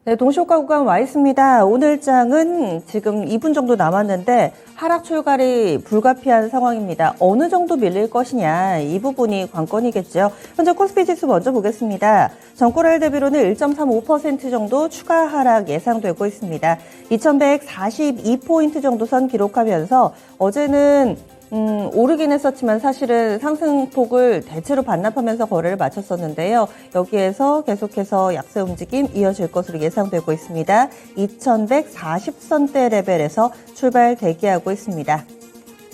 네, 동시효과 구간 와 있습니다. 오늘 장은 지금 2분 정도 남았는데 하락 출발이 불가피한 상황입니다. 어느 정도 밀릴 것이냐, 이 부분이 관건이겠죠. 현재 코스피 지수 먼저 보겠습니다. 전고라일 대비로는 1.35% 정도 추가 하락 예상되고 있습니다. 2142포인트 정도 선 기록하면서 어제는 오르긴 했었지만 사실은 상승폭을 대체로 반납하면서 거래를 마쳤었는데요. 여기에서 계속해서 약세 움직임 이어질 것으로 예상되고 있습니다. 2140선대 레벨에서 출발 대기하고 있습니다.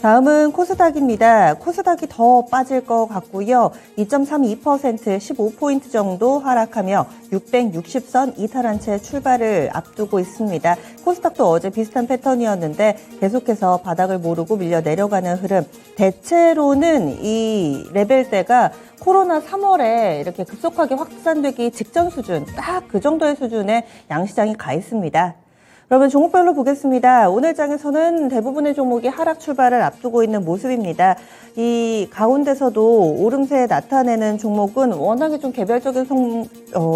다음은 코스닥입니다. 코스닥이 더 빠질 것 같고요. 2.32% 15포인트 정도 하락하며 660선 이탈한 채 출발을 앞두고 있습니다. 코스닥도 어제 비슷한 패턴이었는데 계속해서 바닥을 모르고 밀려 내려가는 흐름. 대체로는 이 레벨대가 코로나 3월에 이렇게 급속하게 확산되기 직전 수준, 딱 그 정도의 수준에 양시장이 가 있습니다. 그러면 종목별로 보겠습니다. 오늘 장에서는 대부분의 종목이 하락 출발을 앞두고 있는 모습입니다. 이 가운데서도 오름세 나타내는 종목은 워낙에 좀 개별적인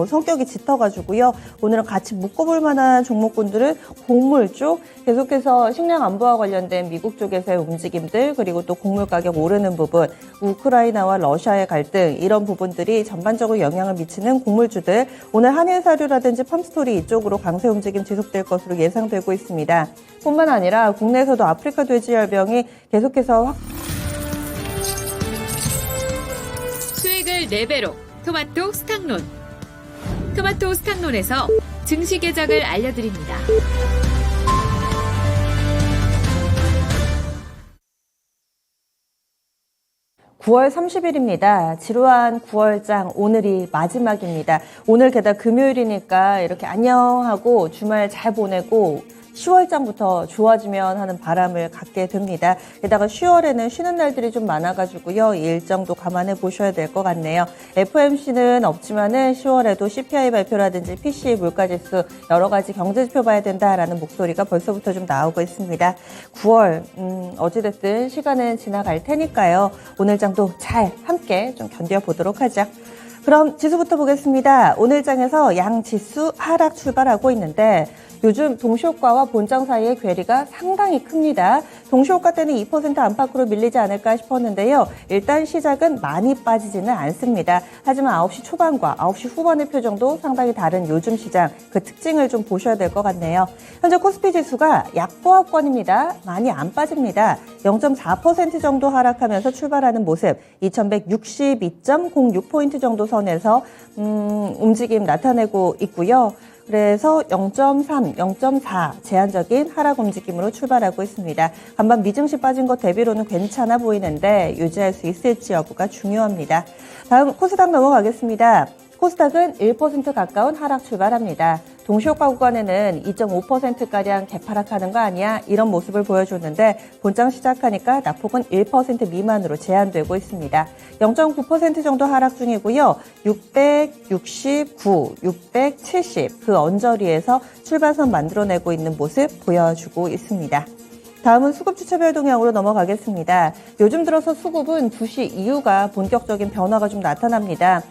성격이 짙어가지고요. 오늘은 같이 묶어볼 만한 종목군들은 곡물 쪽, 계속해서 식량 안보와 관련된 미국 쪽에서의 움직임들, 그리고 또 곡물 가격 오르는 부분, 우크라이나와 러시아의 갈등, 이런 부분들이 전반적으로 영향을 미치는 곡물주들, 오늘 한일사료라든지 팜스토리 이쪽으로 강세 움직임 지속될 것으로 예상되고 있습니다. 뿐만 아니라 국내에서도 아프리카 돼지열병이 계속해서 수익을 4배로 토마토 스탁론. 토마토 스탁론에서 증시 계작을 알려드립니다. (9월 30일입니다) 지루한 9월장 오늘이 마지막입니다. 오늘 게다가 금요일이니까 이렇게 안녕하고 주말 잘 보내고 10월장부터 좋아지면 하는 바람을 갖게 됩니다. 게다가 10월에는 쉬는 날들이 좀 많아가지고요. 이 일정도 감안해 보셔야 될 것 같네요. FOMC는 없지만은 10월에도 CPI 발표라든지 PCE 물가지수 여러 가지 경제지표 봐야 된다라는 목소리가 벌써부터 좀 나오고 있습니다. 9월 어찌됐든 시간은 지나갈 테니까요. 오늘 장도 잘 함께 좀 견뎌보도록 하죠. 그럼 지수부터 보겠습니다. 오늘 장에서 양지수 하락 출발하고 있는데 요즘 동시효과와 본장 사이의 괴리가 상당히 큽니다. 동시효과 때는 2% 안팎으로 밀리지 않을까 싶었는데요. 일단 시작은 많이 빠지지는 않습니다. 하지만 9시 초반과 9시 후반의 표정도 상당히 다른 요즘 시장, 그 특징을 좀 보셔야 될 것 같네요. 현재 코스피 지수가 약보합권입니다. 많이 안 빠집니다. 0.4% 정도 하락하면서 출발하는 모습, 2162.06포인트 정도 선에서 움직임 나타내고 있고요. 그래서 0.3, 0.4 제한적인 하락 움직임으로 출발하고 있습니다. 간밤 미증시 빠진 것 대비로는 괜찮아 보이는데 유지할 수 있을지 여부가 중요합니다. 다음 코스닥 넘어가겠습니다. 코스닥은 1% 가까운 하락 출발합니다. 동시효과 구간에는 2.5%가량 개파락하는 거 아니야? 이런 모습을 보여줬는데 본장 시작하니까 낙폭은 1% 미만으로 제한되고 있습니다. 0.9% 정도 하락 중이고요. 669, 670 그 언저리에서 출발선 만들어내고 있는 모습 보여주고 있습니다. 다음은 수급 주체별 동향으로 넘어가겠습니다. 요즘 들어서 수급은 2시 이후가 본격적인 변화가 좀 나타납니다.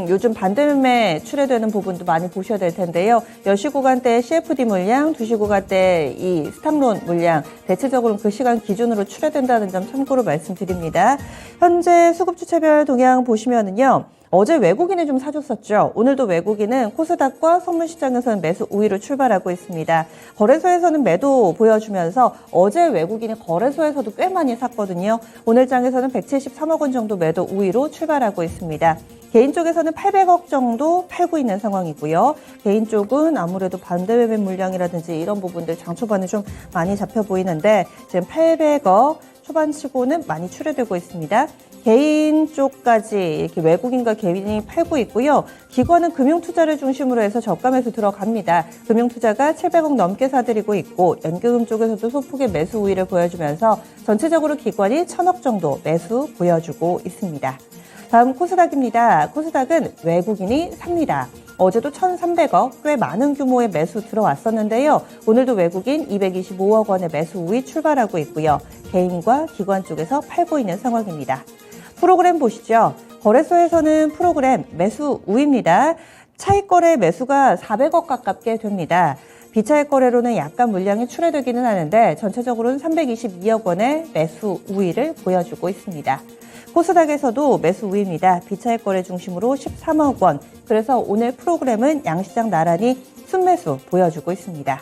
요즘 반대매매 출회되는 부분도 많이 보셔야 될 텐데요. 10시 구간대 CFD 물량, 2시 구간대 이 스탑론 물량, 대체적으로 그 시간 기준으로 출회된다는 점 참고로 말씀드립니다. 현재 수급 주체별 동향 보시면은요. 어제 외국인이 좀 사줬었죠. 오늘도 외국인은 코스닥과 선물시장에서는 매수 우위로 출발하고 있습니다. 거래소에서는 매도 보여주면서 어제 외국인이 거래소에서도 꽤 많이 샀거든요. 오늘 장에서는 173억 원 정도 매도 우위로 출발하고 있습니다. 개인 쪽에서는 800억 정도 팔고 있는 상황이고요. 개인 쪽은 아무래도 반대매매 물량이라든지 이런 부분들 장초반에 좀 많이 잡혀 보이는데 지금 800억 초반치고는 많이 출회되고 있습니다. 개인 쪽까지 이렇게 외국인과 개인이 팔고 있고요. 기관은 금융투자를 중심으로 해서 저가매수 들어갑니다. 금융투자가 700억 넘게 사들이고 있고 연기금 쪽에서도 소폭의 매수 우위를 보여주면서 전체적으로 기관이 1000억 정도 매수 보여주고 있습니다. 다음 코스닥입니다. 코스닥은 외국인이 삽니다. 어제도 1,300억, 꽤 많은 규모의 매수 들어왔었는데요. 오늘도 외국인 225억 원의 매수 우위 출발하고 있고요. 개인과 기관 쪽에서 팔고 있는 상황입니다. 프로그램 보시죠. 거래소에서는 프로그램 매수 우위입니다. 차익 거래 매수가 400억 가깝게 됩니다. 비차익 거래로는 약간 물량이 출회되기는 하는데 전체적으로는 322억 원의 매수 우위를 보여주고 있습니다. 코스닥에서도 매수 우위입니다. 비차익 거래 중심으로 13억 원. 그래서 오늘 프로그램은 양시장 나란히 순매수 보여주고 있습니다.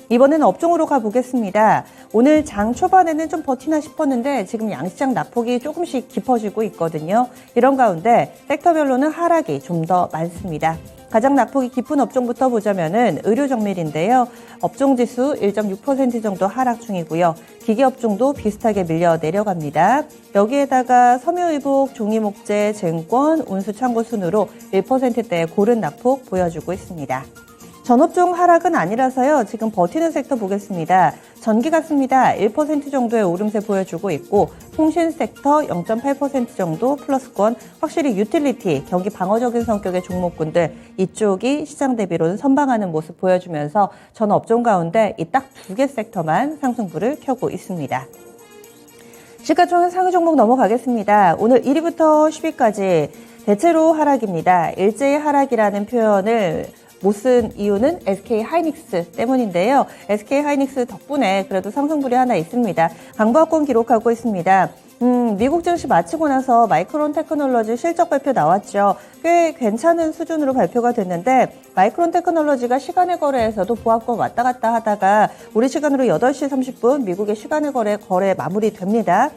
이번에는 업종으로 가보겠습니다. 오늘 장 초반에는 좀 버티나 싶었는데 지금 양시장 낙폭이 조금씩 깊어지고 있거든요. 이런 가운데 섹터별로는 하락이 좀 더 많습니다. 가장 낙폭이 깊은 업종부터 보자면은 의료정밀인데요. 업종지수 1.6% 정도 하락 중이고요. 기계업종도 비슷하게 밀려 내려갑니다. 여기에다가 섬유의복, 종이목재, 증권, 운수창고 순으로 1%대의 고른 낙폭 보여주고 있습니다. 전업종 하락은 아니라서요. 지금 버티는 섹터 보겠습니다. 전기 같습니다. 1% 정도의 오름세 보여주고 있고 통신 섹터 0.8% 정도 플러스권, 확실히 유틸리티, 경기 방어적인 성격의 종목군들 이쪽이 시장 대비로는 선방하는 모습 보여주면서 전 업종 가운데 이 딱 두 개 섹터만 상승불을 켜고 있습니다. 시가총액 상위 종목 넘어가겠습니다. 오늘 1위부터 10위까지 대체로 하락입니다. 일제히 하락이라는 표현을 못 쓴 이유는 SK 하이닉스 때문인데요. SK 하이닉스 덕분에 그래도 상승불이 하나 있습니다. 강보합권 기록하고 있습니다. 미국 증시 마치고 나서 마이크론 테크놀로지 실적 발표 나왔죠. 꽤 괜찮은 수준으로 발표가 됐는데 마이크론 테크놀로지가 시간의 거래에서도 보합권 왔다 갔다 하다가 우리 시간으로 8시 30분 미국의 시간의 거래 마무리됩니다.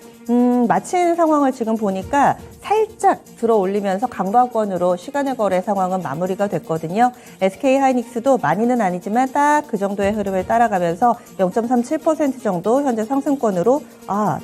마친 상황을 지금 보니까 살짝 들어 올리면서 강보합권으로 시간의 거래 상황은 마무리가 됐거든요. SK 하이닉스도 많이는 아니지만 딱 그 정도의 흐름을 따라가면서 0.37% 정도 현재 상승권으로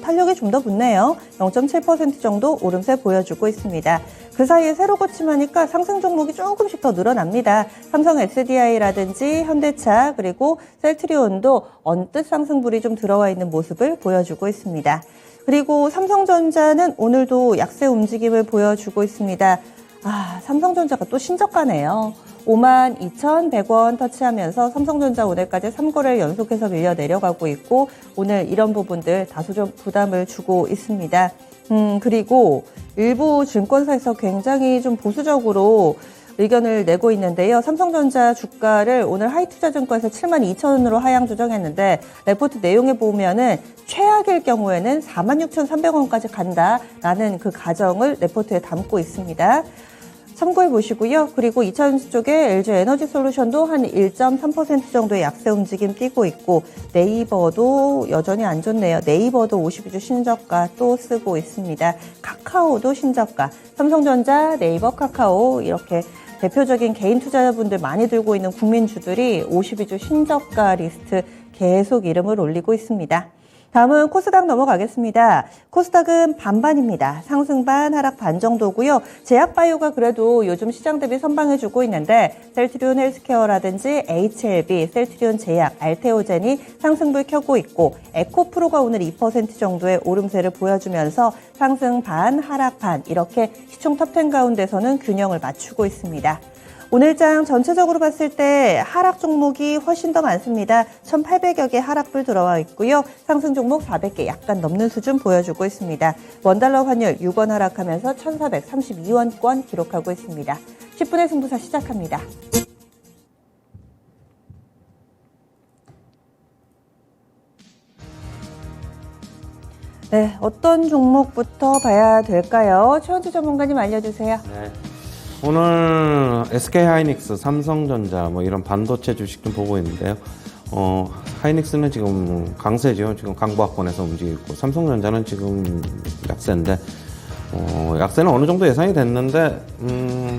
탄력이 좀 더 붙네요. 0.7% 정도 오름세 보여주고 있습니다. 그 사이에 새로 고침하니까 상승 종목이 조금씩 더 늘어납니다. 삼성 SDI라든지 현대차 그리고 셀트리온도 언뜻 상승불이 좀 들어와 있는 모습을 보여주고 있습니다. 그리고 삼성전자는 오늘도 약세 움직임을 보여주고 있습니다. 삼성전자가 또 신저가네요. 52,100원 터치하면서 삼성전자 오늘까지 3거래를 연속해서 밀려 내려가고 있고 오늘 이런 부분들 다소 좀 부담을 주고 있습니다. 그리고 일부 증권사에서 굉장히 좀 보수적으로 의견을 내고 있는데요. 삼성전자 주가를 오늘 하이투자증권에서 72,000원으로 하향 조정했는데 레포트 내용에 보면은 최악일 경우에는 46,300원까지 간다라는 그 가정을 레포트에 담고 있습니다. 참고해 보시고요. 그리고 2차전지 쪽에 LG 에너지 솔루션도 한 1.3% 정도의 약세 움직임 띄고 있고 네이버도 여전히 안 좋네요. 네이버도 52주 신저가 또 쓰고 있습니다. 카카오도 신저가, 삼성전자, 네이버, 카카오 이렇게 대표적인 개인 투자자분들 많이 들고 있는 국민주들이 52주 신저가 리스트 계속 이름을 올리고 있습니다. 다음은 코스닥 넘어가겠습니다. 코스닥은 반반입니다. 상승 반, 하락 반 정도고요. 제약바이오가 그래도 요즘 시장 대비 선방해주고 있는데 셀트리온 헬스케어라든지 HLB, 셀트리온 제약, 알테오젠이 상승불 켜고 있고 에코프로가 오늘 2% 정도의 오름세를 보여주면서 상승 반, 하락 반 이렇게 시총 톱10 가운데서는 균형을 맞추고 있습니다. 오늘장 전체적으로 봤을 때 하락 종목이 훨씬 더 많습니다. 1,800여 개 하락불 들어와 있고요. 상승 종목 400개 약간 넘는 수준 보여주고 있습니다. 원달러 환율 6원 하락하면서 1,432원권 기록하고 있습니다. 10분의 승부사 시작합니다. 네, 어떤 종목부터 봐야 될까요? 최원주 전문가님 알려주세요. 네. 오늘 SK하이닉스, 삼성전자 이런 반도체 주식 좀 보고 있는데요. 하이닉스는 지금 강세죠. 지금 강보합권에서 움직이고 있고 삼성전자는 지금 약세인데 약세는 어느 정도 예상이 됐는데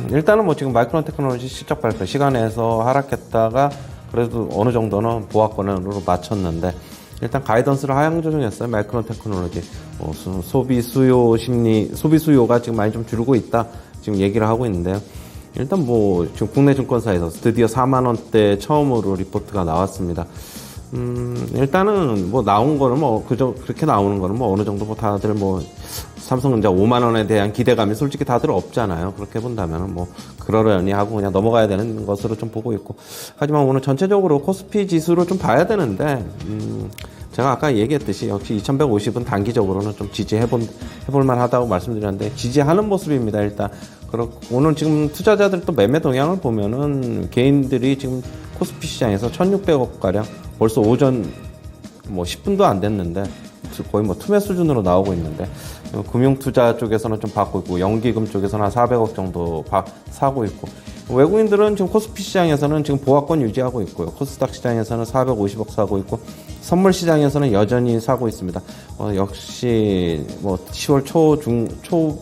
일단은 지금 마이크론 테크놀로지 실적 발표 시간에서 하락했다가 그래도 어느 정도는 보합권으로 맞췄는데 일단 가이던스를 하향 조정했어요. 마이크론 테크놀로지 소비 수요가 지금 많이 좀 줄고 있다. 지금 얘기를 하고 있는데요. 일단 지금 국내 증권사에서 드디어 4만 원대 처음으로 리포트가 나왔습니다. 일단은 나온 거는 그렇게 나오는 거는 어느 정도 다들 삼성전자 5만 원에 대한 기대감이 솔직히 다들 없잖아요. 그렇게 본다면은 그러려니 하고 그냥 넘어가야 되는 것으로 좀 보고 있고. 하지만 오늘 전체적으로 코스피 지수로 좀 봐야 되는데, 제가 아까 얘기했듯이 역시 2150은 단기적으로는 좀 지지해볼 만하다고 말씀드렸는데 지지하는 모습입니다. 일단 그렇고 오늘 지금 투자자들 또 매매 동향을 보면은 개인들이 지금 코스피 시장에서 1,600억 가량 벌써 오전 뭐 10분도 안 됐는데 거의 뭐 투매 수준으로 나오고 있는데 금융투자 쪽에서는 좀 받고 있고 연기금 쪽에서는 한 400억 정도 사고 있고 외국인들은 지금 코스피 시장에서는 지금 보합권 유지하고 있고요. 코스닥 시장에서는 450억 사고 있고 선물 시장에서는 여전히 사고 있습니다. 역시 뭐 10월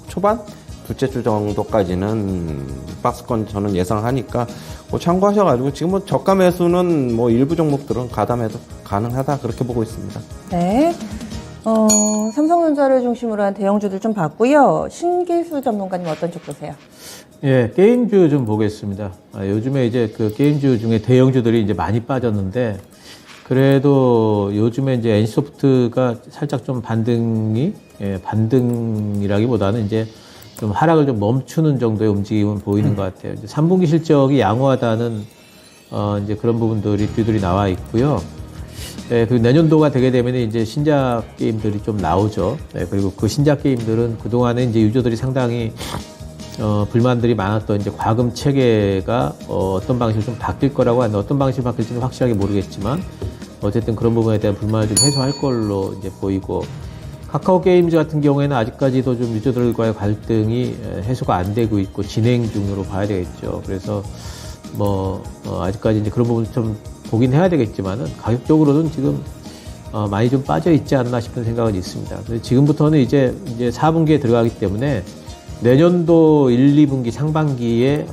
초반 둘째 주 정도까지는 박스권 저는 예상하니까 뭐 참고하셔가지고 지금 뭐 저가 매수는 뭐 일부 종목들은 가담해도 가능하다 그렇게 보고 있습니다. 네. 삼성전자를 중심으로 한 대형주들 좀 봤고요. 신기술 전문가님 어떤 쪽 보세요? 예, 게임주 좀 보겠습니다. 요즘에 이제 그 게임주 중에 대형주들이 이제 많이 빠졌는데, 그래도 요즘에 이제 NC소프트가 살짝 좀 반등이라기보다는 이제 좀 하락을 좀 멈추는 정도의 움직임은 보이는 것 같아요. 이제 3분기 실적이 양호하다는, 이제 그런 부분들이 뒤들이 나와 있고요. 네, 그리고 내년도가 되게 되면 이제 신작 게임들이 좀 나오죠. 네, 그리고 그 신작 게임들은 그동안에 이제 유저들이 상당히 불만들이 많았던 이제 과금 체계가 어떤 방식으로 좀 바뀔 거라고 하는데 어떤 방식으로 바뀔지는 확실하게 모르겠지만 어쨌든 그런 부분에 대한 불만을 좀 해소할 걸로 이제 보이고 카카오 게임즈 같은 경우에는 아직까지도 좀 유저들과의 갈등이 해소가 안 되고 있고 진행 중으로 봐야 되겠죠. 그래서 아직까지 이제 그런 부분 좀 보긴 해야 되겠지만은 가격적으로는 지금 많이 좀 빠져 있지 않나 싶은 생각은 있습니다. 지금부터는 이제 4분기에 들어가기 때문에 내년도 1, 2분기 상반기에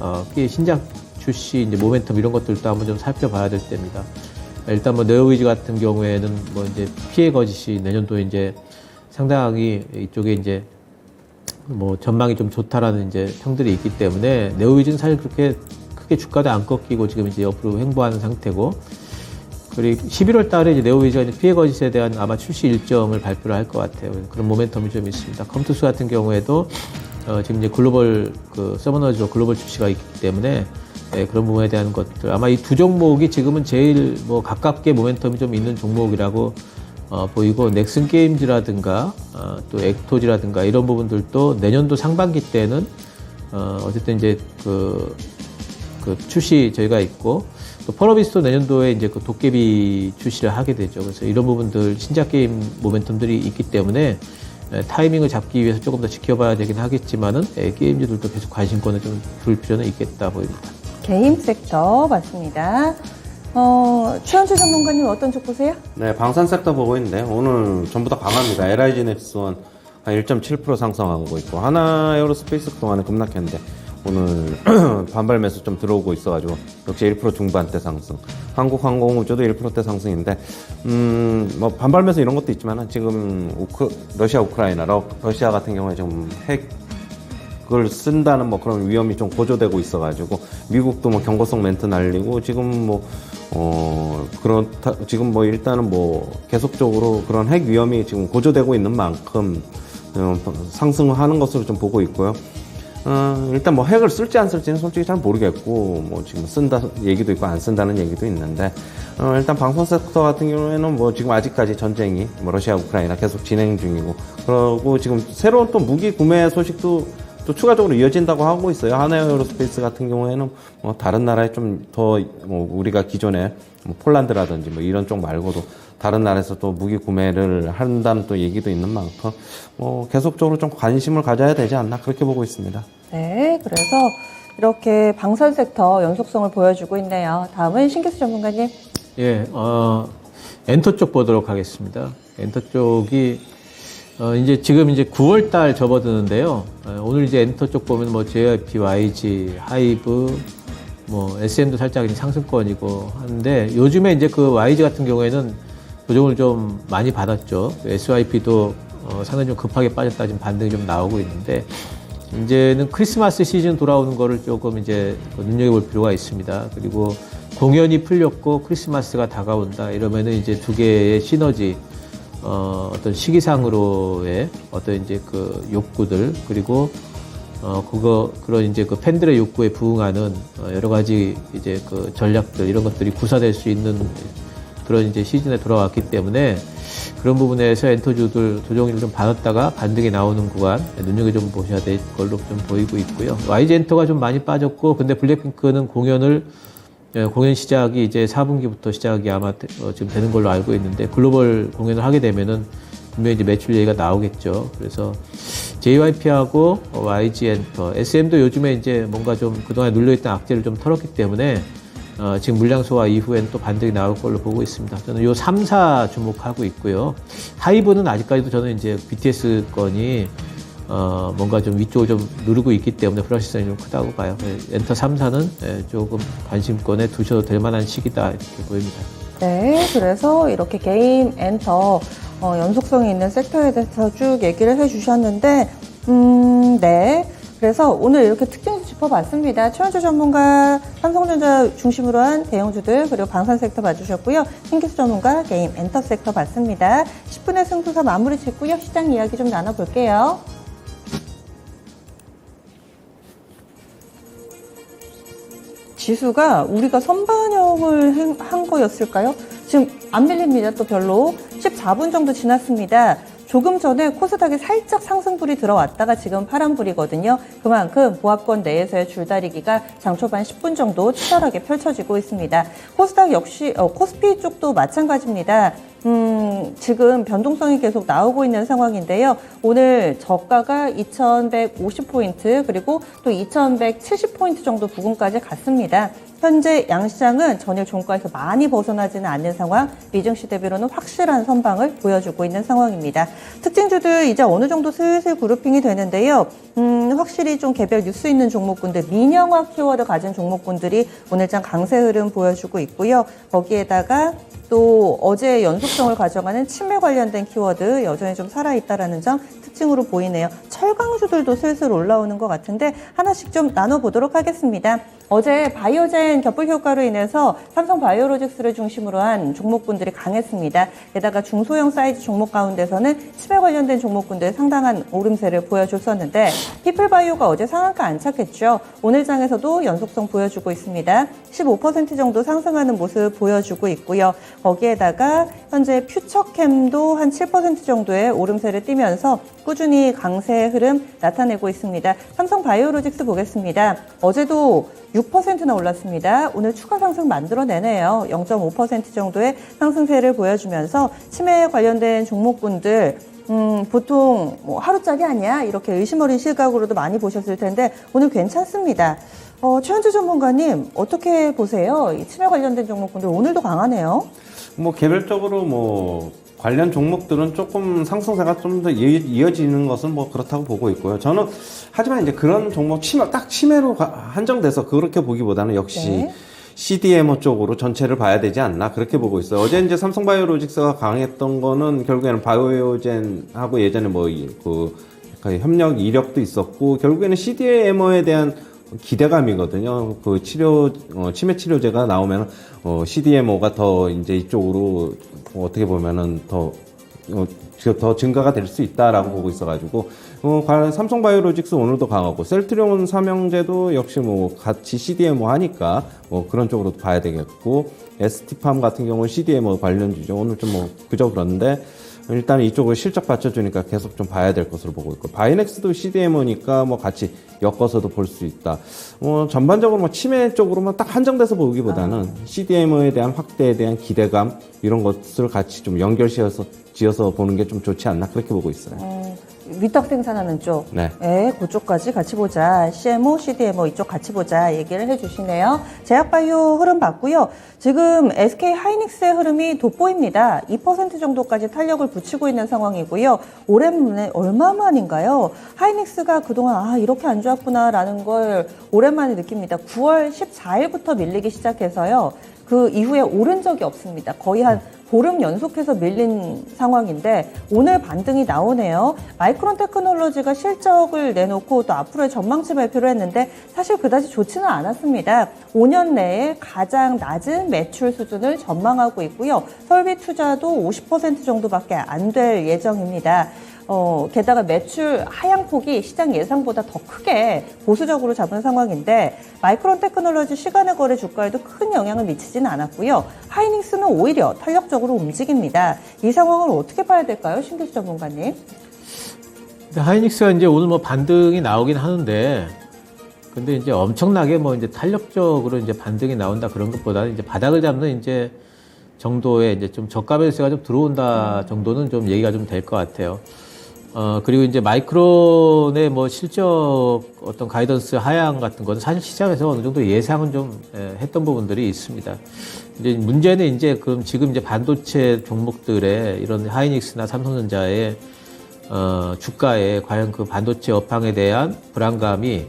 신작 출시 이제 모멘텀 이런 것들도 한번 좀 살펴봐야 될 때입니다. 일단 네오위즈 같은 경우에는 이제 피해 거짓이 내년도에 이제 상당히 이쪽에 이제 전망이 좀 좋다라는 이제 평들이 있기 때문에 네오위즈는 사실 그렇게 크게 주가도 안 꺾이고 지금 이제 옆으로 횡보하는 상태고, 그리고 11월 달에 이제 네오위즈가 이제 피해 거짓에 대한 아마 출시 일정을 발표를 할 것 같아요. 그런 모멘텀이 좀 있습니다. 컴투스 같은 경우에도 지금 이제 글로벌 서머너즈 글로벌 출시가 있기 때문에 그런 부분에 대한 것들 아마 이 두 종목이 지금은 제일 가깝게 모멘텀이 좀 있는 종목이라고 보이고, 넥슨 게임즈라든가 또 액토지라든가 이런 부분들도 내년도 상반기 때는 어쨌든 이제 그 출시 저희가 있고, 또 펄어비스도 내년도에 이제 그 도깨비 출시를 하게 되죠. 그래서 이런 부분들 신작 게임 모멘텀들이 있기 때문에 타이밍을 잡기 위해서 조금 더 지켜봐야 되긴 하겠지만은 게임주들도 계속 관심권을 좀 둘 필요는 있겠다 보입니다. 게임 섹터 맞습니다. 최현주 전문가님 어떤 쪽 보세요? 네, 방산 섹터 보고 있는데 오늘 전부 다 강합니다. LIG 넥스원 한 1.7% 상승하고 있고 하나에어로스페이스 그동안에 급락했는데 오늘 반발 매수 좀 들어오고 있어가지고 역시 1% 중반대 상승. 한국항공우주도 1%대 상승인데 반발 매수 이런 것도 있지만 지금 러시아 우크라이나 러시아 같은 경우에 좀 핵을 쓴다는 그런 위험이 좀 고조되고 있어가지고 미국도 경고성 멘트 날리고 지금 지금 일단은 계속적으로 그런 핵 위험이 지금 고조되고 있는 만큼 상승하는 것으로 좀 보고 있고요. 일단 핵을 쓸지 안 쓸지는 솔직히 잘 모르겠고, 지금 쓴다 얘기도 있고 안 쓴다는 얘기도 있는데, 일단 방송 섹터 같은 경우에는 지금 아직까지 전쟁이 러시아 우크라이나 계속 진행 중이고, 그리고 지금 새로운 또 무기 구매 소식도 또 추가적으로 이어진다고 하고 있어요. 하나에어로스페이스 같은 경우에는 다른 나라에 좀 더 우리가 기존에 폴란드라든지 이런 쪽 말고도 다른 나라에서 또 무기 구매를 한다는 또 얘기도 있는 만큼 계속적으로 좀 관심을 가져야 되지 않나 그렇게 보고 있습니다. 네, 그래서 이렇게 방산 섹터 연속성을 보여주고 있네요. 다음은 신기수 전문가님. 예, 엔터 쪽 보도록 하겠습니다. 엔터 쪽이 지금 9월 달 접어드는데요. 오늘 이제 엔터 쪽 보면 JYP, YG, 하이브, SM도 살짝 상승권이고 하는데, 요즘에 이제 그 YG 같은 경우에는 조정을 좀 많이 받았죠. SYP도 상당히 좀 급하게 빠졌다 지금 반등이 좀 나오고 있는데, 이제는 크리스마스 시즌 돌아오는 거를 조금 이제 눈여겨볼 필요가 있습니다. 그리고 공연이 풀렸고 크리스마스가 다가온다 이러면은 이제 두 개의 시너지, 어떤 시기상으로의 어떤 이제 그 욕구들, 그리고 그런 이제 그 팬들의 욕구에 부응하는 여러 가지 이제 그 전략들 이런 것들이 구사될 수 있는 그런 이제 시즌에 돌아왔기 때문에 그런 부분에서 엔터주들 조정을 좀 받았다가 반등이 나오는 구간 눈여겨 좀 보셔야 될 걸로 좀 보이고 있고요. YG 엔터가 좀 많이 빠졌고, 근데 블랙핑크는 공연 시작이 이제 4분기부터 시작이 아마 지금 되는 걸로 알고 있는데, 글로벌 공연을 하게 되면은 분명히 이제 매출 얘기가 나오겠죠. 그래서 JYP하고 YG 엔터, SM도 요즘에 이제 뭔가 좀 그동안 눌려있던 악재를 좀 털었기 때문에 지금 물량 소화 이후에는 또 반등이 나올 걸로 보고 있습니다. 저는 요 3, 4 주목하고 있고요. 하이브는 아직까지도 저는 이제 BTS 건이 뭔가 좀 위쪽을 좀 누르고 있기 때문에 불확실성이 좀 크다고 봐요. 엔터 3, 4는 조금 관심권에 두셔도 될 만한 시기다 이렇게 보입니다. 네, 그래서 이렇게 게임 엔터 연속성이 있는 섹터에 대해서 쭉 얘기를 해주셨는데, 네. 그래서 오늘 이렇게 특징 짚어봤습니다. 최원주 전문가 삼성전자 중심으로 한 대형주들, 그리고 방산 섹터 봐주셨고요. 신기수 전문가 게임 엔터 섹터 봤습니다. 10분의 승부사 마무리 짓고요. 시장 이야기 좀 나눠볼게요. 지수가 우리가 선반영을 한 거였을까요? 지금 안 밀립니다. 또 별로. 14분 정도 지났습니다. 조금 전에 코스닥에 살짝 상승불이 들어왔다가 지금 파란불이거든요. 그만큼 보합권 내에서의 줄다리기가 장 초반 10분 정도 치열하게 펼쳐지고 있습니다. 코스닥 역시 코스피 쪽도 마찬가지입니다. 지금 변동성이 계속 나오고 있는 상황인데요. 오늘 저가가 2150포인트 그리고 또 2170포인트 정도 부근까지 갔습니다. 현재 양시장은 전일 종가에서 많이 벗어나지는 않는 상황, 미증시 대비로는 확실한 선방을 보여주고 있는 상황입니다. 특징주들 이제 어느 정도 슬슬 그룹핑이 되는데요. 확실히 좀 개별 뉴스 있는 종목군들, 민영화 키워드 가진 종목군들이 오늘장 강세 흐름 보여주고 있고요. 거기에다가 또 어제 연속성을 가져가는 치매 관련된 키워드 여전히 좀 살아있다라는 점 특징으로 보이네요. 철강주들도 슬슬 올라오는 것 같은데 하나씩 좀 나눠보도록 하겠습니다. 어제 바이오젠 겹불 효과로 인해서 삼성 바이오로직스를 중심으로 한 종목군들이 강했습니다. 게다가 중소형 사이즈 종목 가운데서는 치매 관련된 종목군들 상당한 오름세를 보여줬었는데 피플바이오가 어제 상한가 안착했죠. 오늘 장에서도 연속성 보여주고 있습니다. 15% 정도 상승하는 모습 보여주고 있고요. 거기에다가 현재 퓨처캠도 한 7% 정도의 오름세를 띠면서 꾸준히 강세 흐름 나타내고 있습니다. 삼성 바이오로직스 보겠습니다. 어제도 6%나 올랐습니다. 오늘 추가 상승 만들어내네요. 0.5% 정도의 상승세를 보여주면서 치매에 관련된 종목군들 보통 뭐 하루짜리 아니야? 이렇게 의심 어린 시각으로도 많이 보셨을 텐데 오늘 괜찮습니다. 최현주 전문가님 어떻게 보세요? 이 치매 관련된 종목군들 오늘도 강하네요. 뭐 개별적으로 뭐 관련 종목들은 조금 상승세가 좀 더 이어지는 것은 뭐 그렇다고 보고 있고요. 저는 하지만 이제 그런 종목 딱 치매로 한정돼서 그렇게 보기보다는 역시 네. CDMO 쪽으로 전체를 봐야 되지 않나 그렇게 보고 있어요. 어제 이제 삼성바이오로직스가 강했던 거는 결국에는 바이오젠하고 예전에 뭐 그 협력 이력도 있었고 결국에는 CDMO에 대한 기대감이거든요. 그 치매 치료제가 나오면, CDMO가 더 이제 이쪽으로 어떻게 보면은 더 증가가 될 수 있다라고 보고 있어가지고, 삼성바이오로직스 오늘도 강하고, 셀트리온 삼형제도 역시 뭐 같이 CDMO 하니까 뭐 그런 쪽으로 봐야 되겠고, ST팜 같은 경우는 CDMO 관련주죠. 오늘 좀 뭐 그저 그런데, 일단 이쪽을 실적 받쳐주니까 계속 좀 봐야 될 것으로 보고 있고 바이넥스도 CDMO니까 뭐 같이 엮어서도 볼 수 있다. 전반적으로 뭐 치매 쪽으로만 딱 한정돼서 보기보다는 CDMO에 대한 확대에 대한 기대감 이런 것을 같이 좀 지어서 보는 게 좀 좋지 않나 그렇게 보고 있어요. 위탁 생산하는 쪽. 네. 네, 그쪽까지 같이 보자. CMO, CDMO 이쪽 같이 보자. 얘기를 해주시네요. 제약바이오 흐름 봤고요. 지금 SK 하이닉스의 흐름이 돋보입니다. 2% 정도까지 탄력을 붙이고 있는 상황이고요. 오랜만에 얼마 만인가요? 하이닉스가 그동안 이렇게 안 좋았구나라는 걸 오랜만에 느낍니다. 9월 14일부터 밀리기 시작해서요. 그 이후에 오른 적이 없습니다. 거의 한 보름 연속해서 밀린 상황인데 오늘 반등이 나오네요. 마이크론 테크놀로지가 실적을 내놓고 또 앞으로의 전망치 발표를 했는데 사실 그다지 좋지는 않았습니다. 5년 내에 가장 낮은 매출 수준을 전망하고 있고요. 설비 투자도 50% 정도밖에 안 될 예정입니다. 게다가 매출 하향폭이 시장 예상보다 더 크게 보수적으로 잡은 상황인데 마이크론 테크놀로지 시간의 거래 주가에도 큰 영향을 미치지는 않았고요. 하이닉스는 오히려 탄력적으로 움직입니다. 이 상황을 어떻게 봐야 될까요? 신규 전문가님. 하이닉스가 이제 오늘 뭐 반등이 나오긴 하는데, 근데 이제 엄청나게 뭐 이제 탄력적으로 이제 반등이 나온다 그런 것보다는 이제 바닥을 잡는 이제 정도의 이제 좀 저가 매수가 좀 들어온다 정도는 좀 얘기가 좀 될 것 같아요. 그리고 이제 마이크론의 뭐 실적 어떤 가이던스 하향 같은 거는 사실 시장에서 어느 정도 예상은 좀 했던 부분들이 있습니다. 이제 문제는 이제 그럼 지금 이제 반도체 종목들의 이런 하이닉스나 삼성전자의 주가에 과연 그 반도체 업황에 대한 불안감이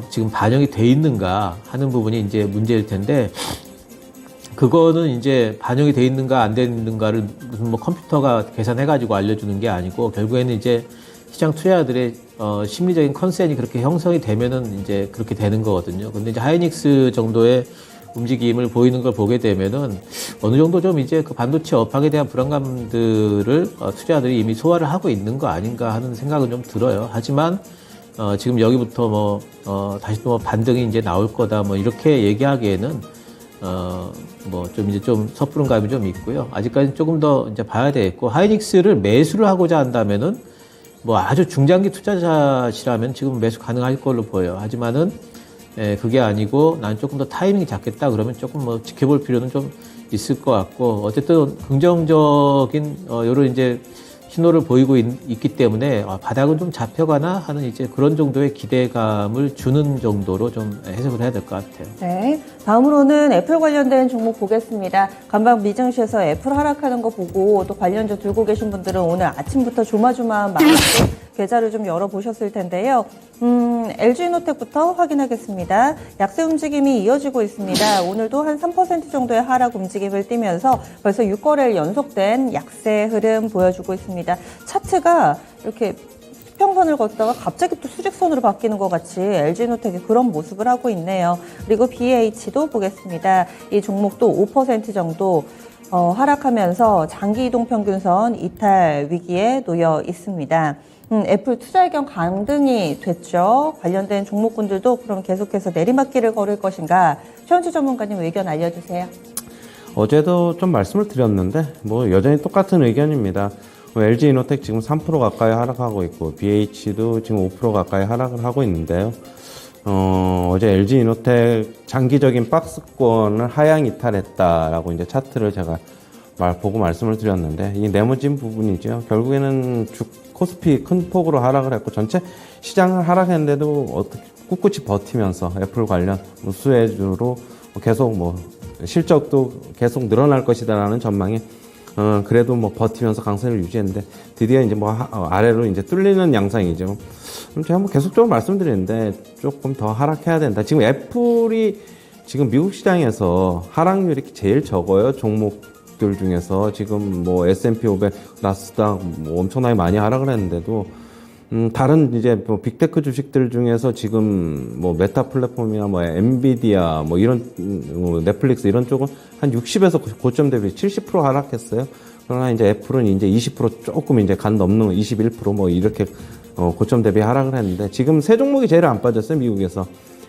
지금 반영이 돼 있는가 하는 부분이 이제 문제일 텐데, 그거는 이제 반영이 돼 있는가 안 돼 있는가를 무슨 뭐 컴퓨터가 계산해가지고 알려주는 게 아니고, 결국에는 이제 시장 투자자들의 심리적인 컨센이 그렇게 형성이 되면은 이제 그렇게 되는 거거든요. 근데 이제 하이닉스 정도의 움직임을 보이는 걸 보게 되면은 어느 정도 좀 이제 그 반도체 업황에 대한 불안감들을 투자자들이 이미 소화를 하고 있는 거 아닌가 하는 생각은 좀 들어요. 하지만 지금 여기부터 다시 또 반등이 이제 나올 거다 뭐 이렇게 얘기하기에는 뭐 좀 이제 좀 섣부른 감이 좀 있고요. 아직까지는 조금 더 이제 봐야 되겠고, 하이닉스를 매수를 하고자 한다면은 뭐 아주 중장기 투자자시라면 지금 매수 가능할 걸로 보여요. 하지만은 그게 아니고 난 조금 더 타이밍이 잡겠다 그러면 조금 뭐 지켜볼 필요는 좀 있을 것 같고, 어쨌든 긍정적인 요런 이제 신호를 보이고 있기 때문에 바닥은 좀 잡혀가나 하는 이제 그런 정도의 기대감을 주는 정도로 좀 해석을 해야 될 것 같아요. 네. 다음으로는 애플 관련된 종목 보겠습니다. 간밤 미증시에서 애플 하락하는 거 보고 또 관련주 들고 계신 분들은 오늘 아침부터 조마조마한 마음으로 계좌를 좀 열어보셨을 텐데요. LG이노텍부터 확인하겠습니다. 약세 움직임이 이어지고 있습니다. 오늘도 한 3% 정도의 하락 움직임을 띠면서 벌써 6거래일 연속된 약세 흐름 보여주고 있습니다. 차트가 이렇게 수평선을 걷다가 갑자기 또 수직선으로 바뀌는 것 같이 LG이노텍이 그런 모습을 하고 있네요. 그리고 BH도 보겠습니다. 이 종목도 5% 정도 하락하면서 장기 이동 평균선 이탈 위기에 놓여 있습니다. 애플 투자 의견 강등이 됐죠. 관련된 종목군들도 그럼 계속해서 내리막길을 걸을 것인가? 최원주 전문가님 의견 알려주세요. 어제도 좀 말씀을 드렸는데 뭐 여전히 똑같은 의견입니다. LG이노텍 지금 3% 가까이 하락하고 있고 BH도 지금 5% 가까이 하락을 하고 있는데요. 어제 LG이노텍 장기적인 박스권을 하향 이탈했다라고 이제 차트를 제가 보고 말씀을 드렸는데, 이 네모진 부분이죠. 결국에는 코스피 큰 폭으로 하락을 했고 전체 시장을 하락했는데도 어떻게 꿋꿋이 버티면서 애플 관련 수혜주로 계속 뭐 실적도 계속 늘어날 것이다라는 전망이 그래도 뭐 버티면서 강세를 유지했는데, 드디어 이제 뭐 아래로 이제 뚫리는 양상이죠. 그럼 제가 뭐 계속적으로 말씀드리는데 조금 더 하락해야 된다. 지금 애플이 지금 미국 시장에서 하락률이 제일 적어요. 종목들 중에서 지금 뭐 S&P 500, 나스닥 뭐 엄청나게 많이 하락을 했는데도 다른 이제 뭐 빅테크 주식들 중에서 지금 뭐 메타 플랫폼이나 뭐 엔비디아 뭐 이런 넷플릭스 이런 쪽은 한 60에서 고점 대비 70% 하락했어요. 그러나 이제 애플은 이제 20% 조금 이제 간 넘는 21% 뭐 이렇게 고점 대비 하락을 했는데, 지금 세 종목이 제일 안 빠졌어요. 미국에서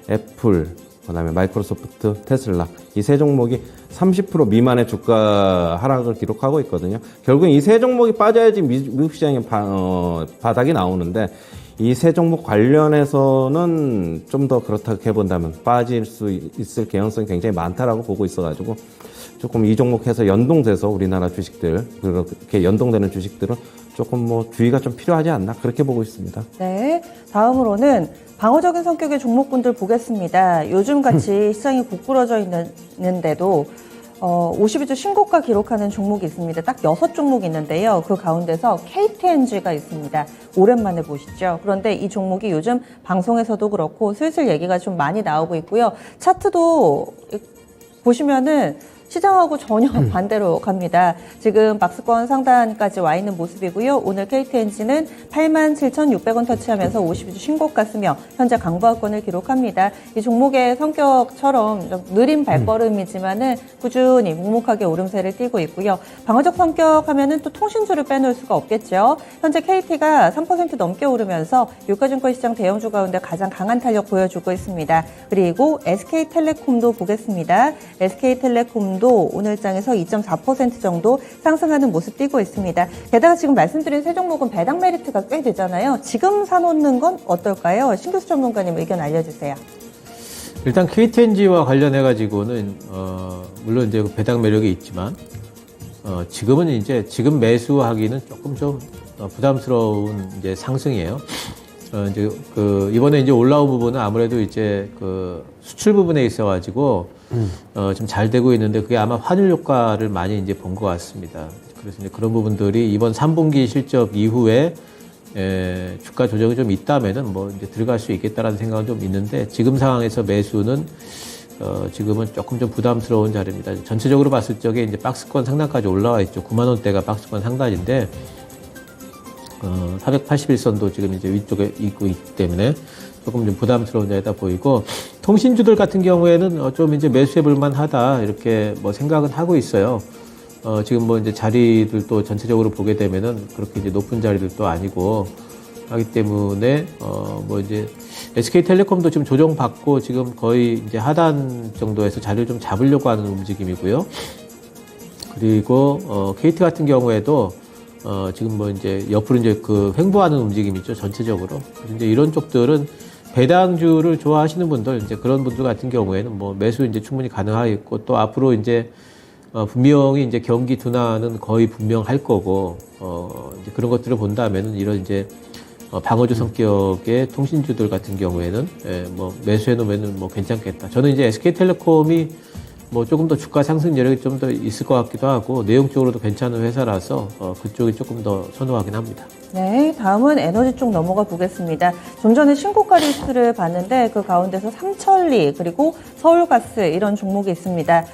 애플, 그다음에 마이크로소프트, 테슬라 이 세 종목이 30% 미만의 주가 하락을 기록하고 있거든요. 결국 이 세 종목이 빠져야지 미국 시장의 바닥이 나오는데, 이 세 종목 관련해서는 좀 더 그렇다고 해본다면 빠질 수 있을 개연성이 굉장히 많다라고 보고 있어가지고 조금 이 종목해서 연동돼서 우리나라 주식들, 그렇게 연동되는 주식들은 조금 뭐 주의가 좀 필요하지 않나 그렇게 보고 있습니다. 네, 다음으로는 방어적인 성격의 종목군들 보겠습니다. 요즘같이 시장이 고꾸러져 있는데도 52주 신고가 기록하는 종목이 있습니다. 딱 6종목이 있는데요. 그 가운데서 KTNG가 있습니다. 오랜만에 보시죠. 그런데 이 종목이 요즘 방송에서도 그렇고 슬슬 얘기가 좀 많이 나오고 있고요. 차트도 보시면은 시장하고 전혀 반대로 갑니다. 지금 박스권 상단까지 와 있는 모습이고요. 오늘 KTNG는 87,600원 터치하면서 52주 신고가 갔으며 현재 강보합권을 기록합니다. 이 종목의 성격처럼 좀 느린 발걸음이지만은 꾸준히 묵묵하게 오름세를 띠고 있고요. 방어적 성격 하면은 또 통신주를 빼놓을 수가 없겠죠. 현재 KT가 3% 넘게 오르면서 유가증권 시장 대형주 가운데 가장 강한 탄력 보여주고 있습니다. 그리고 SK텔레콤도 보겠습니다. SK텔레콤도 오늘 장에서 2.4% 정도 상승하는 모습 띄고 있습니다. 게다가 지금 말씀드린 세 종목은 배당 메리트가 꽤 되잖아요. 지금 사놓는 건 어떨까요? 신교수 전문가님 의견 알려주세요. 일단 KTNG와 관련해가지고는, 물론 이제 배당 매력이 있지만, 지금은 이제 지금 매수하기는 조금 좀 부담스러운 이제 상승이에요. 이제 이번에 이제 올라온 부분은 아무래도 이제 수출 부분에 있어가지고, 좀 잘 되고 있는데 그게 아마 환율 효과를 많이 이제 본 것 같습니다. 그래서 이제 그런 부분들이 이번 3분기 실적 이후에 주가 조정이 좀 있다면은 뭐 이제 들어갈 수 있겠다라는 생각은 좀 있는데 지금 상황에서 매수는 지금은 조금 좀 부담스러운 자리입니다. 전체적으로 봤을 적에 이제 박스권 상단까지 올라와 있죠. 9만 원대가 박스권 상단인데 481선도 지금 이제 위쪽에 있고 있기 때문에 조금 좀 부담스러운 자리다 보이고 통신주들 같은 경우에는 좀 이제 매수해 볼 만하다 이렇게 뭐 생각은 하고 있어요. 지금 뭐 이제 자리들도 전체적으로 보게 되면은 그렇게 이제 높은 자리들도 아니고 하기 때문에 뭐 이제 SK텔레콤도 지금 조정받고 지금 거의 이제 하단 정도에서 자리를 좀 잡으려고 하는 움직임이고요. 그리고 KT 같은 경우에도 지금 뭐 이제 옆으로 이제 횡보하는 움직임이 있죠, 전체적으로. 그래서 이제 이런 쪽들은 배당주를 좋아하시는 분들, 이제 그런 분들 같은 경우에는 뭐 매수 이제 충분히 가능하겠고, 또 앞으로 이제 분명히 이제 경기 둔화는 거의 분명할 거고, 이제 그런 것들을 본다면은 이런 이제 방어주 성격의 통신주들 같은 경우에는 뭐 매수해 놓으면은 뭐 괜찮겠다. 저는 이제 SK텔레콤이 뭐 조금 더 주가 상승 여력이 좀 더 있을 것 같기도 하고 내용적으로도 괜찮은 회사라서 그쪽이 조금 더 선호하긴 합니다. 네, 다음은 에너지 쪽 넘어가 보겠습니다. 좀 전에 신고가 리스트를 봤는데 그 가운데서 삼천리 그리고 서울가스 이런 종목이 있습니다.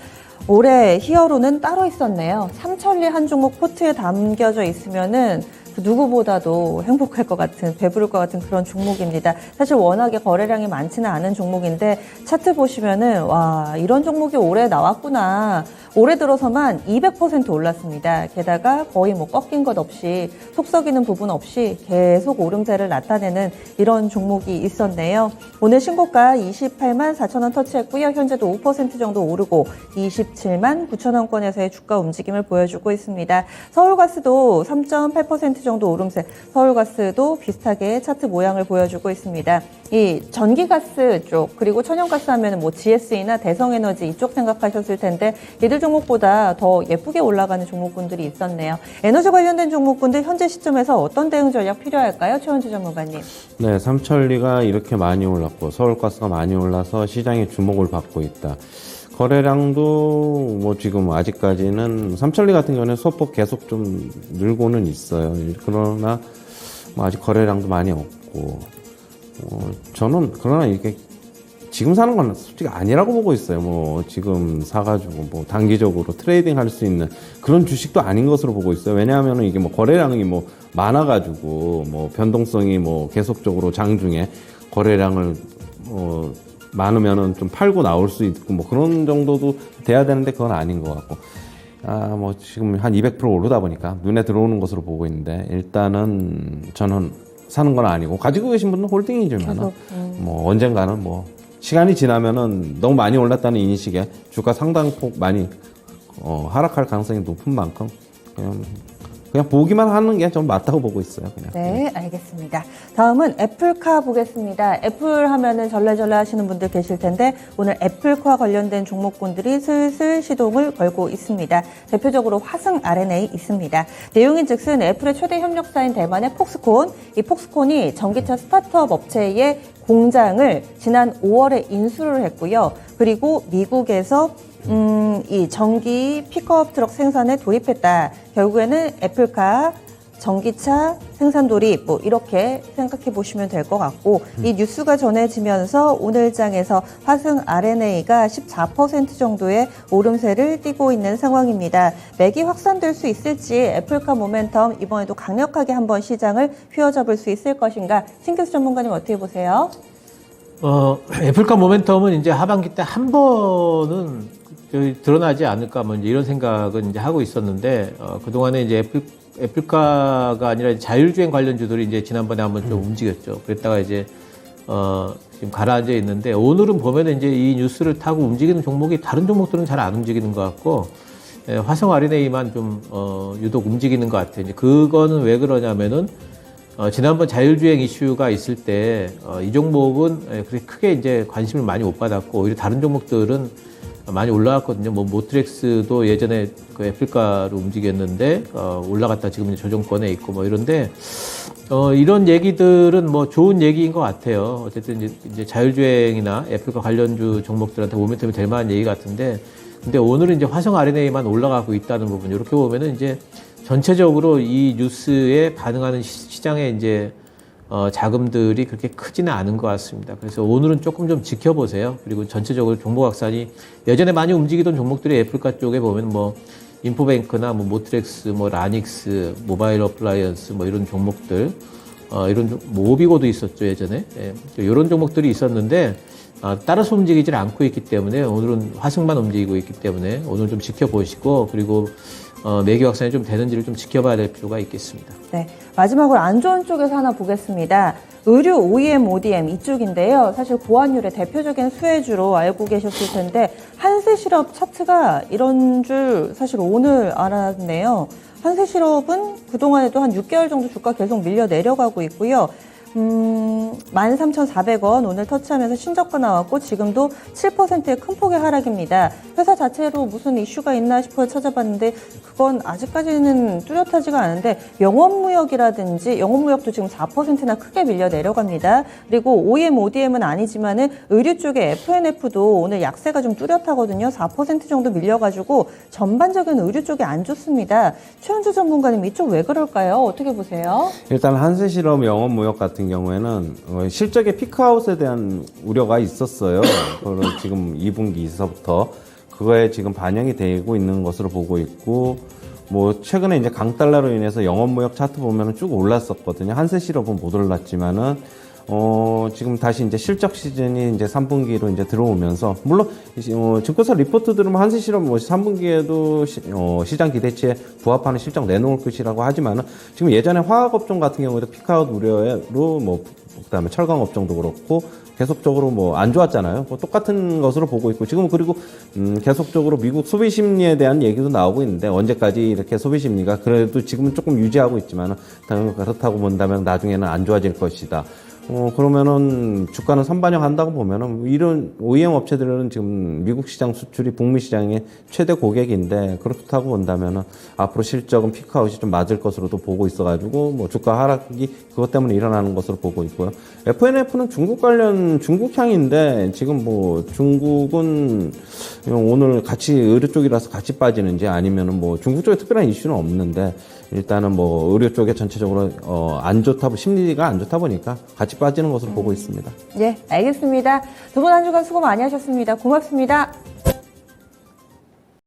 올해 히어로는 따로 있었네요. 삼천리 한 종목 포트에 담겨져 있으면은 누구보다도 행복할 것 같은, 배부를 것 같은 그런 종목입니다. 사실 워낙에 거래량이 많지는 않은 종목인데 차트 보시면은 와, 이런 종목이 올해 나왔구나. 올해 들어서만 200% 올랐습니다. 게다가 거의 뭐 꺾인 것 없이 속 썩이는 부분 없이 계속 오름세를 나타내는 이런 종목이 있었네요. 오늘 신고가 28만 4천 원 터치했고요. 현재도 5% 정도 오르고 27만 9천 원권에서의 주가 움직임을 보여주고 있습니다. 서울가스도 3.8% 정도 오름세, 서울가스도 비슷하게 차트 모양을 보여주고 있습니다. 이 전기가스 쪽 그리고 천연가스 하면은 뭐 GSE나 대성에너지 이쪽 생각하셨을 텐데 이들 종목보다 더 예쁘게 올라가는 종목군들이 있었네요. 에너지 관련된 종목군들 현재 시점에서 어떤 대응 전략 필요할까요? 최원주 전문가님. 네, 삼천리가 이렇게 많이 올랐고 서울가스가 많이 올라서 시장의 주목을 받고 있다. 거래량도 뭐 지금 아직까지는 삼천리 같은 경우는 소폭 계속 좀 늘고는 있어요. 그러나 뭐 아직 거래량도 많이 없고 저는 그러나 이게 지금 사는 건 솔직히 아니라고 보고 있어요. 뭐 지금 사가지고 뭐 단기적으로 트레이딩 할 수 있는 그런 주식도 아닌 것으로 보고 있어요. 왜냐하면 이게 뭐 거래량이 뭐 많아가지고 뭐 변동성이 뭐 계속적으로 장중에 거래량을 많으면은 좀 팔고 나올 수 있고 뭐 그런 정도도 돼야 되는데 그건 아닌 것 같고 뭐 지금 한 200% 오르다 보니까 눈에 들어오는 것으로 보고 있는데 일단은 저는 사는 건 아니고 가지고 계신 분은 홀딩이지만 뭐 언젠가는 뭐 시간이 지나면은 너무 많이 올랐다는 인식에 주가 상당폭 많이 하락할 가능성이 높은 만큼 그냥 보기만 하는 게 좀 맞다고 보고 있어요. 그냥. 네, 알겠습니다. 다음은 애플카 보겠습니다. 애플 하면은 절레절레 하시는 분들 계실 텐데 오늘 애플카 관련된 종목군들이 슬슬 시동을 걸고 있습니다. 대표적으로 화승 RNA 있습니다. 내용인즉슨 애플의 최대 협력사인 대만의 폭스콘, 이 폭스콘이 전기차 스타트업 업체의 공장을 지난 5월에 인수를 했고요. 그리고 미국에서 이 전기 픽업 트럭 생산에 돌입했다. 결국에는 애플카 전기차 생산 돌입 뭐 이렇게 생각해 보시면 될 것 같고 이 뉴스가 전해지면서 오늘 장에서 화승 RNA가 14% 정도의 오름세를 띠고 있는 상황입니다. 맥이 확산될 수 있을지 애플카 모멘텀 이번에도 강력하게 한번 시장을 휘어잡을 수 있을 것인가? 신교수 전문가님 어떻게 보세요? 애플카 모멘텀은 이제 하반기 때 한 번은 드러나지 않을까 뭐 이제 이런 생각은 이제 하고 있었는데 그동안에 이제 애플카가 아니라 자율주행 관련주들이 이제 지난번에 한번 좀 움직였죠. 그랬다가 이제 지금 가라앉아 있는데 오늘은 보면은 이제 이 뉴스를 타고 움직이는 종목이 다른 종목들은 잘 안 움직이는 것 같고 화성 RNA만 좀 유독 움직이는 것 같아요. 이제 그거는 왜 그러냐면은 지난번 자율주행 이슈가 있을 때 이 종목은 그렇게 크게 이제 관심을 많이 못 받았고 오히려 다른 종목들은 많이 올라갔거든요. 뭐 모트렉스도 예전에 그 애플가로 움직였는데 올라갔다 지금 이제 조정권에 있고 뭐 이런데 이런 얘기들은 뭐 좋은 얘기인 것 같아요. 어쨌든 이제 자율주행이나 애플과 관련주 종목들한테 모멘텀이 될 만한 얘기 같은데 근데 오늘은 이제 화성 RNA만 올라가고 있다는 부분 이렇게 보면은 이제 전체적으로 이 뉴스에 반응하는 시장의 이제 자금들이 그렇게 크지는 않은 것 같습니다. 그래서 오늘은 조금 좀 지켜보세요. 그리고 전체적으로 종목 확산이 예전에 많이 움직이던 종목들이 애플카 쪽에 보면 뭐 인포뱅크나 뭐 모트렉스, 뭐 라닉스, 모바일 어플라이언스 뭐 이런 종목들, 이런 뭐 오비고도 있었죠 예전에. 예, 이런 종목들이 있었는데 따라서 움직이질 않고 있기 때문에 오늘은 화승만 움직이고 있기 때문에 오늘 좀 지켜보시고 그리고 매기 확산이 좀 되는지를 좀 지켜봐야 될 필요가 있겠습니다. 네, 마지막으로 안 좋은 쪽에서 하나 보겠습니다. 의류 OEM, ODM 이쪽인데요. 사실 고환율의 대표적인 수혜주로 알고 계셨을 텐데 한세실업 차트가 이런 줄 사실 오늘 알았네요. 한세실업은 그동안에도 한 6개월 정도 주가 계속 밀려 내려가고 있고요. 13,400원 오늘 터치하면서 신저가 나왔고 지금도 7%의 큰 폭의 하락입니다. 회사 자체로 무슨 이슈가 있나 싶어 찾아봤는데 그건 아직까지는 뚜렷하지가 않은데 영업무역이라든지 영업무역도 지금 4%나 크게 밀려 내려갑니다. 그리고 OEM, ODM은 아니지만은 의류 쪽의 F&F도 오늘 약세가 좀 뚜렷하거든요. 4% 정도 밀려가지고 전반적인 의류 쪽이 안 좋습니다. 최현주 전문가님 이쪽 왜 그럴까요? 어떻게 보세요? 일단 한세실업 영업무역 같은 경우에는 실적의 피크아웃에 대한 우려가 있었어요. 그걸 지금 2분기에서부터 그거에 지금 반영이 되고 있는 것으로 보고 있고, 뭐 최근에 이제 강달러로 인해서 영업무역 차트 보면은 쭉 올랐었거든요. 한세실업은 못 올랐지만은 지금 다시 이제 실적 시즌이 이제 3분기로 이제 들어오면서, 물론, 증권사 리포트 들으면 한세실업 뭐 3분기에도 시장 기대치에 부합하는 실적 내놓을 것이라고 하지만은, 지금 예전에 화학업종 같은 경우에도 피크아웃 우려로 뭐, 그 다음에 철강업종도 그렇고, 계속적으로 뭐 안 좋았잖아요. 뭐 똑같은 것으로 보고 있고, 지금 그리고, 계속적으로 미국 소비 심리에 대한 얘기도 나오고 있는데, 언제까지 이렇게 소비 심리가 그래도 지금은 조금 유지하고 있지만은, 당연히 그렇다고 본다면 나중에는 안 좋아질 것이다. 그러면은 주가는 선반영한다고 보면은 이런 OEM 업체들은 지금 미국 시장 수출이 북미 시장의 최대 고객인데 그렇다고 본다면은 앞으로 실적은 피크아웃이 좀 맞을 것으로도 보고 있어가지고 뭐 주가 하락이 그것 때문에 일어나는 것으로 보고 있고요. F&F는 중국 관련 중국향인데 지금 뭐 중국은 오늘 같이 의료 쪽이라서 같이 빠지는지 아니면은 뭐 중국 쪽에 특별한 이슈는 없는데 일단은 뭐 의료 쪽에 전체적으로 안 좋다, 심리가 안 좋다 보니까 같이 빠지는 것으로 보고 있습니다. 네, 알겠습니다. 두 분 한 주간 수고 많이 하셨습니다. 고맙습니다.